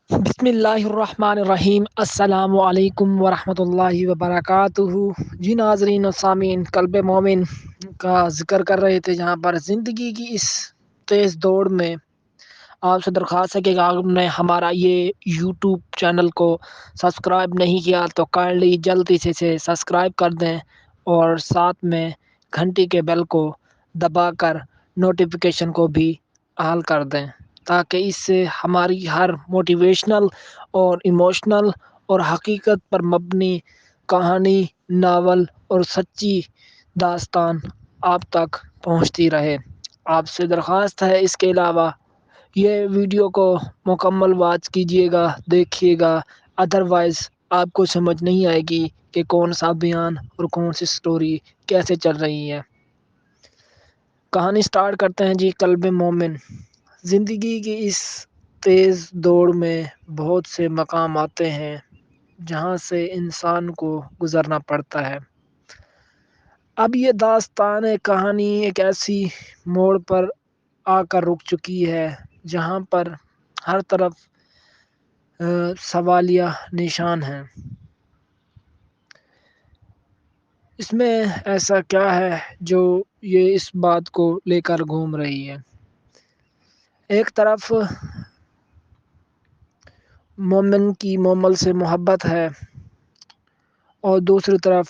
بسم اللہ الرحمن الرحیم، السلام علیکم ورحمۃ اللہ وبرکاتہ۔ جی ناظرین و سامعین، قلب مومن کا ذکر کر رہے تھے، جہاں پر زندگی کی اس تیز دوڑ میں آپ سے درخواست ہے کہ اگر آپ نے ہمارا یہ یوٹیوب چینل کو سبسکرائب نہیں کیا تو کائنڈلی جلدی سے سبسکرائب کر دیں، اور ساتھ میں گھنٹی کے بیل کو دبا کر نوٹیفیکیشن کو بھی حال کر دیں، تاکہ اس سے ہماری ہر موٹیویشنل اور ایموشنل اور حقیقت پر مبنی کہانی، ناول اور سچی داستان آپ تک پہنچتی رہے۔ آپ سے درخواست ہے اس کے علاوہ یہ ویڈیو کو مکمل واچ کیجیے گا، دیکھیے گا، ادروائز آپ کو سمجھ نہیں آئے گی کہ کون سا بیان اور کون سی سٹوری کیسے چل رہی ہے۔ کہانی سٹارٹ کرتے ہیں جی۔ قلب مومن۔ زندگی کی اس تیز دوڑ میں بہت سے مقام آتے ہیں جہاں سے انسان کو گزرنا پڑتا ہے۔ اب یہ داستان کہانی ایک ایسی موڑ پر آ کر رک چکی ہے جہاں پر ہر طرف سوالیہ نشان ہیں۔ اس میں ایسا کیا ہے جو یہ اس بات کو لے کر گھوم رہی ہے؟ ایک طرف مومن کی مومل سے محبت ہے، اور دوسری طرف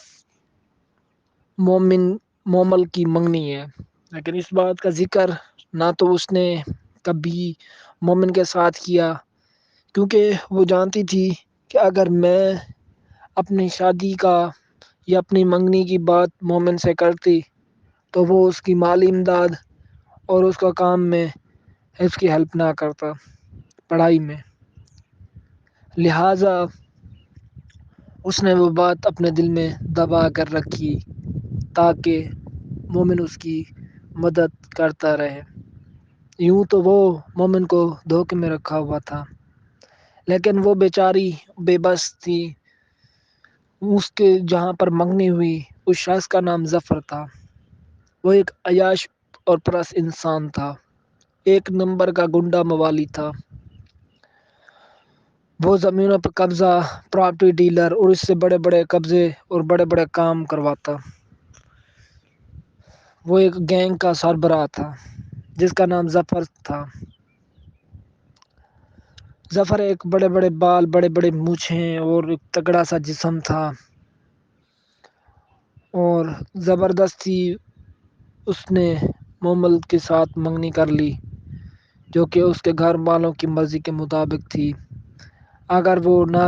مومل کی منگنی ہے، لیکن اس بات کا ذکر نہ تو اس نے کبھی مومن کے ساتھ کیا، کیونکہ وہ جانتی تھی کہ اگر میں اپنی شادی کا یا اپنی منگنی کی بات مومن سے کرتی تو وہ اس کی مالی امداد اور اس کا کام میں اس کی ہیلپ نہ کرتا، پڑھائی میں۔ لہٰذا اس نے وہ بات اپنے دل میں دبا کر رکھی تاکہ مومن اس کی مدد کرتا رہے۔ یوں تو وہ مومن کو دھوکے میں رکھا ہوا تھا، لیکن وہ بیچاری بے بس تھی۔ اس کے جہاں پر منگنی ہوئی، اس شخص کا نام ظفر تھا۔ وہ ایک عیاش اور پرست انسان تھا، ایک نمبر کا گنڈا موالی تھا۔ وہ زمینوں پر قبضہ، پراپرٹی ڈیلر، اور اس سے بڑے بڑے قبضے اور بڑے بڑے کام کرواتا۔ وہ ایک گینگ کا سربراہ تھا جس کا نام ظفر تھا۔ ظفر ایک بڑے بڑے بال، بڑے بڑے مونچھیں اور ایک تگڑا سا جسم تھا، اور زبردستی اس نے مومل کے ساتھ منگنی کر لی، جو کہ اس کے گھر والوں کی مرضی کے مطابق تھی۔ اگر وہ نہ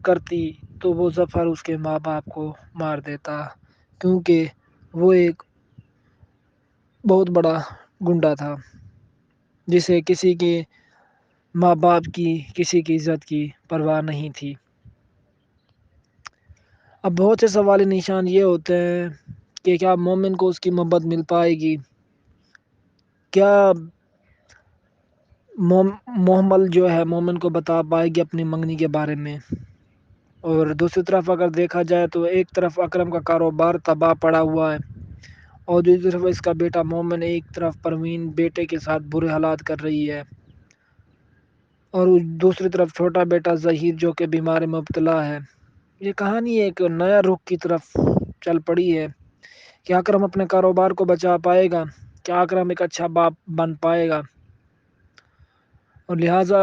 کرتی تو وہ ظفر اس کے ماں باپ کو مار دیتا، کیونکہ وہ ایک بہت بڑا گنڈا تھا جسے کسی کے ماں باپ کی، کسی کی عزت کی پرواہ نہیں تھی۔ اب بہت سے سوالی نشان یہ ہوتے ہیں کہ کیا مومن کو اس کی محبت مل پائے گی؟ کیا محمل جو ہے مومن کو بتا پائے گی اپنی منگنی کے بارے میں؟ اور دوسری طرف اگر دیکھا جائے تو ایک طرف اکرم کا کاروبار تباہ پڑا ہوا ہے، اور دوسری طرف اس کا بیٹا مومن، ایک طرف پروین بیٹے کے ساتھ برے حالات کر رہی ہے، اور دوسری طرف چھوٹا بیٹا ظہیر جو کہ بیماری میں مبتلا ہے۔ یہ کہانی ایک نیا رخ کی طرف چل پڑی ہے۔ کیا اکرم اپنے کاروبار کو بچا پائے گا؟ کیا اکرم ایک اچھا باپ بن پائے گا؟ اور لہٰذا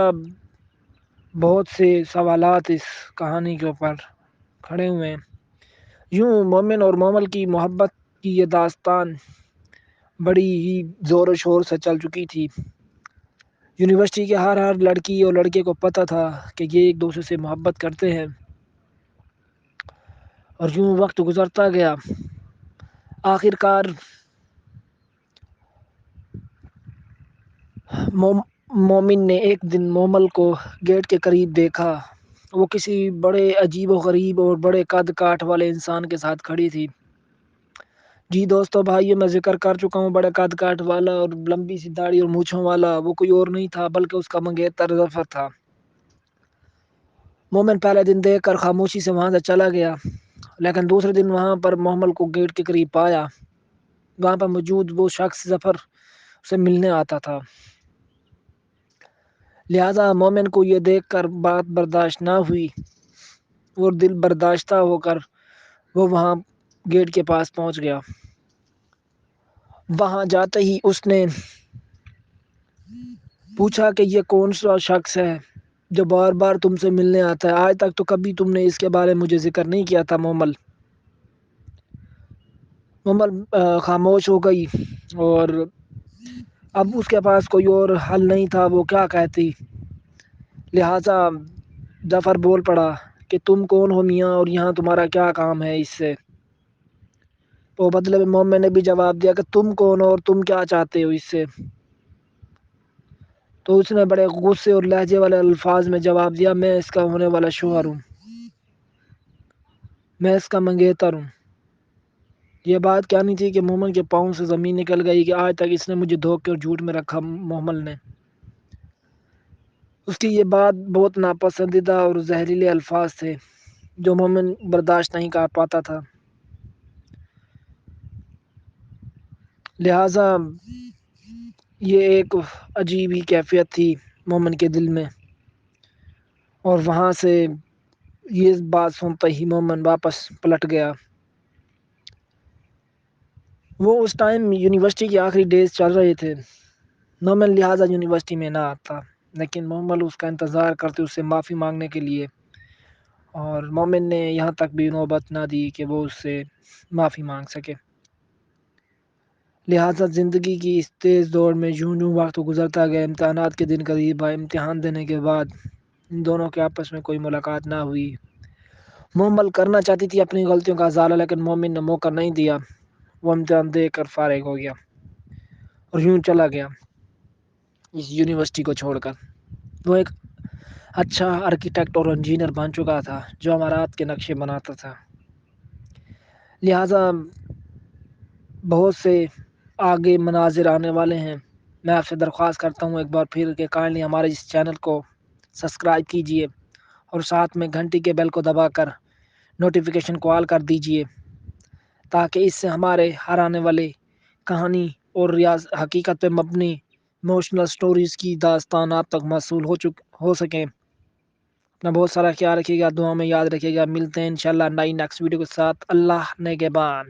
بہت سے سوالات اس کہانی کے اوپر کھڑے ہوئے ہیں۔ یوں مومن اور مومل کی محبت کی یہ داستان بڑی ہی زور و شور سے چل چکی تھی۔ یونیورسٹی کے ہر لڑکی اور لڑکے کو پتہ تھا کہ یہ ایک دوسرے سے محبت کرتے ہیں، اور یوں وقت گزرتا گیا۔ آخر کار مومن نے ایک دن مومل کو گیٹ کے قریب دیکھا۔ وہ کسی بڑے عجیب و غریب اور بڑے قد کاٹ والے انسان کے ساتھ کھڑی تھی۔ جی دوستو بھائیو، میں ذکر کر چکا ہوں، بڑے قد کاٹ والا اور لمبی سی داڑھی اور مونچھوں والا وہ کوئی اور نہیں تھا بلکہ اس کا منگیتر ظفر تھا۔ مومن پہلے دن دیکھ کر خاموشی سے وہاں سے چلا گیا، لیکن دوسرے دن وہاں پر محمل کو گیٹ کے قریب پایا۔ وہاں پر موجود وہ شخص ظفر سے ملنے آتا تھا۔ لہٰذا مومن کو یہ دیکھ کر بات برداشت نہ ہوئی اور دل برداشتہ ہو کر وہ وہاں گیٹ کے پاس پہنچ گیا۔ وہاں جاتے ہی اس نے پوچھا کہ یہ کون سا شخص ہے جو بار بار تم سے ملنے آتا ہے؟ آج تک تو کبھی تم نے اس کے بارے میں مجھے ذکر نہیں کیا تھا مومل۔ مومل خاموش ہو گئی اور اب اس کے پاس کوئی اور حل نہیں تھا، وہ کیا کہتی۔ لہٰذا ظفر بول پڑا کہ تم کون ہو میاں اور یہاں تمہارا کیا کام ہے اس سے؟ تو بدلے میں مومن نے بھی جواب دیا کہ تم کون ہو اور تم کیا چاہتے ہو اس سے؟ تو اس نے بڑے غصے اور لہجے والے الفاظ میں جواب دیا، میں اس کا ہونے والا شوہر ہوں، میں اس کا منگیتر ہوں۔ یہ بات کیا نہیں تھی کہ مومن کے پاؤں سے زمین نکل گئی کہ آج تک اس نے مجھے دھوکے اور جھوٹ میں رکھا۔ مومل نے اس کی یہ بات بہت ناپسندیدہ اور زہریلے الفاظ تھے جو مومن برداشت نہیں کر پاتا تھا۔ لہٰذا یہ ایک عجیب ہی کیفیت تھی مومن کے دل میں، اور وہاں سے یہ بات سنتے ہی مومن واپس پلٹ گیا۔ وہ اس ٹائم یونیورسٹی کے آخری ڈیز چل رہے تھے، مومن لہٰذا یونیورسٹی میں نہ آتا، لیکن مومن اس کا انتظار کرتے اس سے معافی مانگنے کے لیے، اور مومن نے یہاں تک بھی نوبت نہ دی کہ وہ اس سے معافی مانگ سکے۔ لہٰذا زندگی کی اس تیز دوڑ میں یوں یوں وقت گزرتا گیا، امتحانات کے دن قریب آئے۔ امتحان دینے کے بعد ان دونوں کے آپس میں کوئی ملاقات نہ ہوئی۔ مومل کرنا چاہتی تھی اپنی غلطیوں کا ازالہ، لیکن مومن نے موقع نہیں دیا۔ وہ امتحان دے کر فارغ ہو گیا اور یوں چلا گیا اس یونیورسٹی کو چھوڑ کر۔ وہ ایک اچھا آرکیٹیکٹ اور انجینئر بن چکا تھا جو عمارات کے نقشے بناتا تھا۔ لہٰذا بہت سے آگے مناظر آنے والے ہیں۔ میں آپ سے درخواست کرتا ہوں ایک بار پھر کہ کائنڈلی ہمارے اس چینل کو سبسکرائب کیجئے اور ساتھ میں گھنٹی کے بیل کو دبا کر نوٹیفیکیشن کو آل کر دیجئے، تاکہ اس سے ہمارے ہر آنے والے کہانی اور حقیقت پہ مبنی ایموشنل سٹوریز کی داستان آپ تک موصول ہو سکیں۔ اپنا بہت سارا خیال رکھیے گا، دعا میں یاد رکھیے گا۔ ملتے ہیں انشاءاللہ نئی نیکسٹ ویڈیو کے ساتھ۔ اللہ نگہبان۔